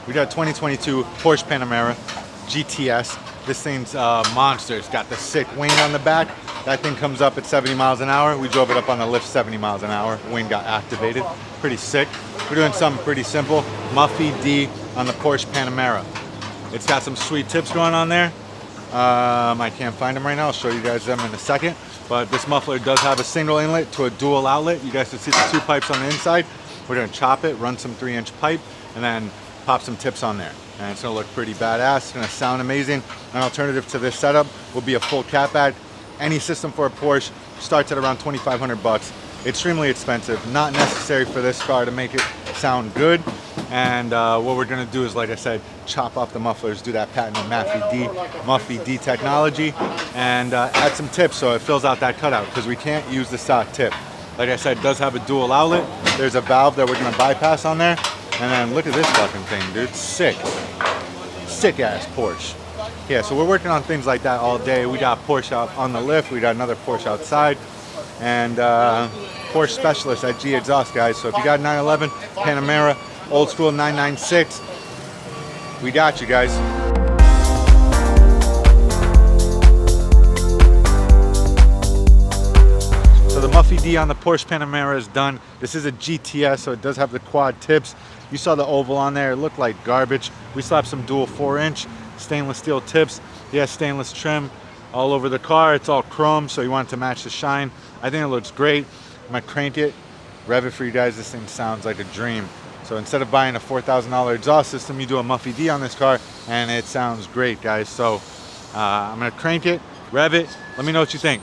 We got 2022 Porsche Panamera GTS. This thing's monster. It's got the sick wing on the back. That thing comes up at 70 miles an hour. We drove it up on the lift 70 miles an hour. Wing got activated. Pretty sick. We're doing something pretty simple. Muffy D on the Porsche Panamera. It's got some sweet tips going on there. I can't find them right now. I'll show you guys them in a second. But this muffler does have a single inlet to a dual outlet. You guys can see the two pipes on the inside. We're gonna chop it, run some 3-inch pipe, and then pop some tips on there. And it's gonna look pretty badass. It's gonna sound amazing. An alternative to this setup will be a full cat bag. Any system for a Porsche starts at around 2,500 bucks. Extremely expensive, not necessary for this car to make it sound good. And what we're gonna do is, like I said, chop off the mufflers, do that patented Muffy D technology, and add some tips so it fills out that cutout, because we can't use the stock tip. Like I said, it does have a dual outlet. There's a valve that we're gonna bypass on there. And then look at this fucking thing, dude. Sick. Sick ass Porsche. Yeah, so we're working on things like that all day. We got Porsche out on the lift. We got another Porsche outside. And Porsche specialist at Gexhaust, guys. So if you got 911, Panamera, old school 996, we got you guys. So the Muffy D on the Porsche Panamera is done. This is a GTS, so it does have the quad tips. You saw the oval on there, it looked like garbage. We slapped some dual 4-inch stainless steel tips. Yeah, stainless trim all over the car. It's all chrome, so you want it to match the shine. I think it looks great. I'm gonna crank it, rev it for you guys. This thing sounds like a dream. So instead of buying a $4,000 exhaust system, you do a Muffy D on this car, and it sounds great, guys. So I'm gonna crank it, rev it. Let me know what you think.